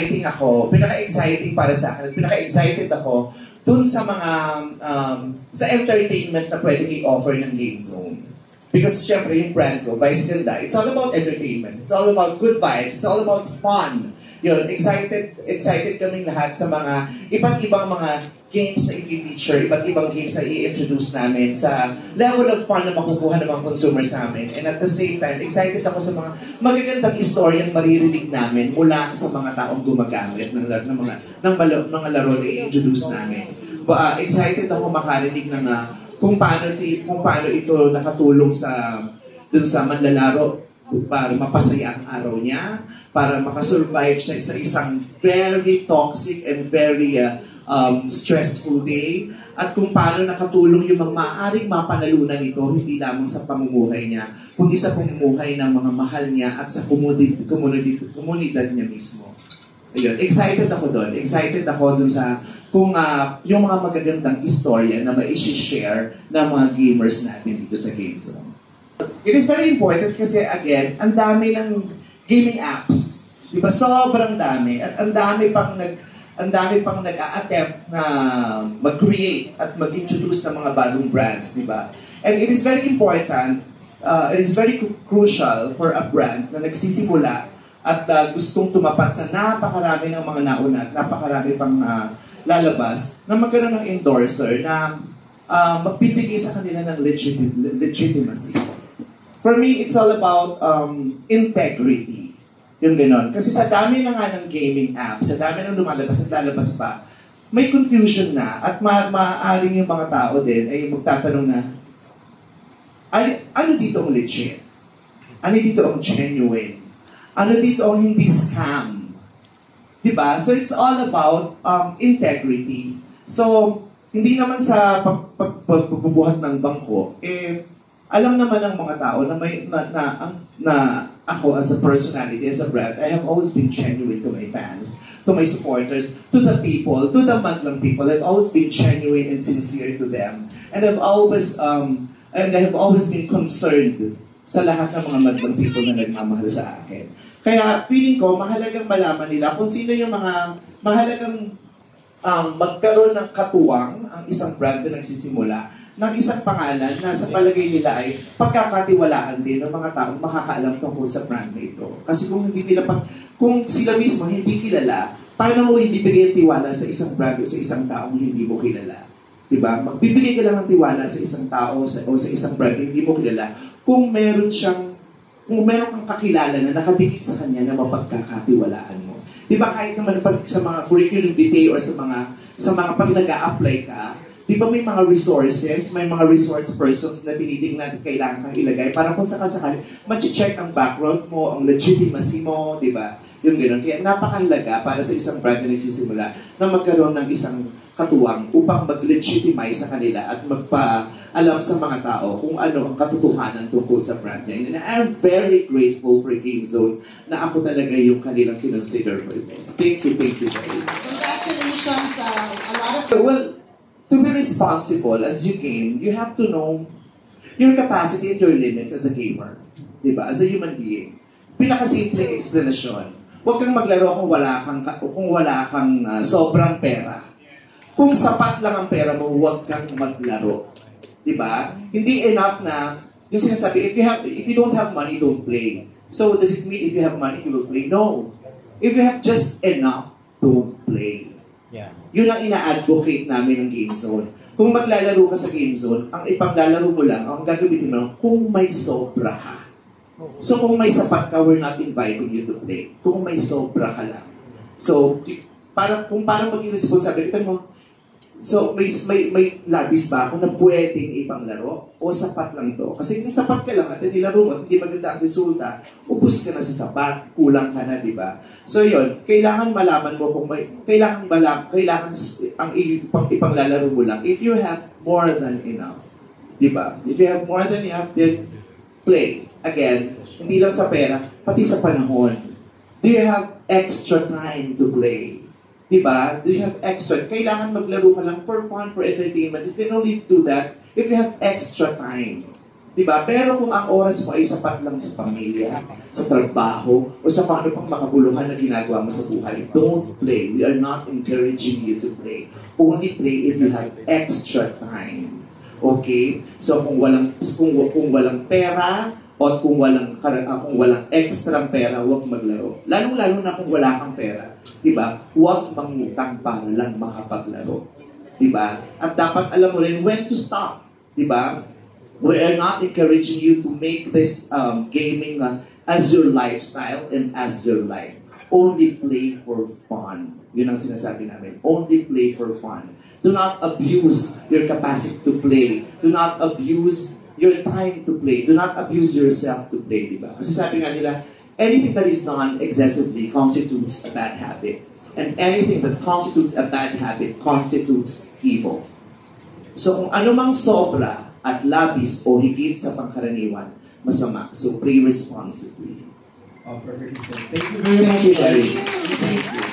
pinaka-exciting para sa akin, pinaka-excited ako dun sa mga, sa entertainment na pwedeng i-offer ng Game Zone. Because syempre yung brand ko, Vice Ganda, it's all about entertainment, it's all about good vibes, it's all about fun. Yun, excited kaming lahat sa mga iba't ibang mga games na i-feature, iba't ibang games na i-introduce namin sa level of fun na makukuha ng mga consumers namin. And at the same time, excited ako sa mga magagandang istoryang maririnig namin mula sa mga taong gumagamit ng mga laro na i-introduce namin. Excited ako makarinig ng kung paano ito nakatulong dun sa manlalaro para mapasaya ang araw niya, para makasurvive siya sa isang very toxic and very stressful day, at kung paano nakatulong yung mga maaaring mapanalunan ito hindi lamang sa pamumuhay niya, kundi sa pamumuhay ng mga mahal niya at sa komunidad niya mismo. Ayun, excited ako doon sa kung yung mga magagandang istorya na ma-share ng mga gamers natin dito sa Game Zone. It is very important kasi again, ang dami ng gaming apps. Di ba? Sobrang dami. At ang dami pang nag-a-attempt na mag-create at mag-introduce ng mga bagong brands, di ba? And it is very important, it is very crucial for a brand na nagsisimula at gustong tumapat sa napakarami ng mga nauna at napakarami pang lalabas na magkaroon ng endorser na magbibigay sa kanila ng legitimacy. For me, it's all about integrity. Yung gano'n. Kasi sa dami na nga ng gaming app, sa dami ng lumalabas at lalabas pa, may confusion na at maaaring yung mga tao din ay magtatanong na, ano dito ang legit? Ano dito ang genuine? Ano dito ang hindi scam? Diba? So it's all about integrity. So, hindi naman sa pagbubuhat ng bangko, alam naman ng mga tao na ako as a personality, as a brand, I have always been genuine to my fans, to my supporters, to the people, to the Madlang people. I've always been genuine and sincere to them. And I have always been concerned sa lahat ng mga Madlang people na nagmamahal sa akin. Kaya feeling ko, mahalagang malaman nila kung sino yung mga mahalagang magkaroon ng katuwang ang isang brand na nagsisimula ng isang pangalan na sa palagay nila ay pagkakatiwalaan din ng mga taong makakaalam tungkol sa brand na ito. Kasi kung sila mismo hindi kilala, paano mo ibibigay ang tiwala sa isang brand o sa isang taong hindi mo kilala? Diba? Magbibigay ka lang ng tiwala sa isang tao o sa isang brand na hindi mo kilala kung meron kang kakilala na nakadikit sa kanya na mapagkakatiwalaan mo. Diba kahit naman sa mga curriculum vitae or sa mga pag nag-a-apply ka, di ba may mga resources, may mga resource persons na pinitingnan natin kailangan kang ilagay para kung sakasakali, ma-check ang background mo, ang legitimacy mo, di ba? Yung gano'n. Kaya napakahalaga para sa isang brand na nagsisimula na magkaroon ng isang katuwang upang mag-legitimize sa kanila at magpa-alam sa mga tao kung ano ang katotohanan tungkol sa brand niya. And I'm very grateful for Game Zone na ako talaga yung kanilang kinonsider for this. Thank you very much. Congratulations, a lot of... Well, to be responsible as you game, you have to know your capacity and your limits as a gamer. Diba? As a human being. Pinakasimpleng explanation. Huwag kang maglaro kung wala kang sobrang pera. Kung sapat lang ang pera mo, huwag kang maglaro. Diba? Hindi enough na yung sinasabi, if you don't have money, don't play. So does it mean if you have money, you will play? No. If you have just enough, don't play. Yeah. Yun ang ina-advocate namin ng Game Zone. Kung maglalaro ka sa Game Zone, ang ipanglalaro mo lang, ang gagamitin mo, kung may sobra ka. So kung may sapat ka, we're not inviting you to play. Kung may sobra ka lang. So, kung parang maging responsibility mo, so may labis ba ako na pwedeng ipanglaro o sapat lang to? Kasi kung sapat ka lang at nilaro mo, hindi maganda ang resulta, ubus ka na sa sapat, kulang ka na, di ba? So yun, kailangan malaman mo kung kailangan ang ipanglalaro mo lang if you have more than enough. Di ba? If you have more than enough, then play. Again, hindi lang sa pera, pati sa panahon. Do you have extra time to play? Diba? Do you have extra? Kailangan maglaro ka lang for fun, for entertainment. You can only do that if you have extra time. Diba? Pero kung ang oras mo ay sapat lang sa pamilya, sa trabaho, o sa paano pang mga buluhan na ginagawa mo sa buhay, don't play. We are not encouraging you to play. Only play if you have extra time. Okay? So kung walang pera, o kung walang extra pera, huwag maglaro. Lalong-lalo na kung wala kang pera. Diba? Huwag mangutang para lang makapaglaro. Diba? At dapat alam mo rin when to stop. Diba? We are not encouraging you to make this gaming as your lifestyle and as your life. Only play for fun. Yun ang sinasabi namin. Only play for fun. Do not abuse your capacity to play. Do not abuse your time to play. Do not abuse yourself to play, di ba? Kasi sabi nga nila, anything that is done excessively constitutes a bad habit. And anything that constitutes a bad habit constitutes evil. So kung anumang sobra at labis o higit sa pangkaraniwan, masama. So pray responsibly. Oh, perfect. Thank you very much. Thank you.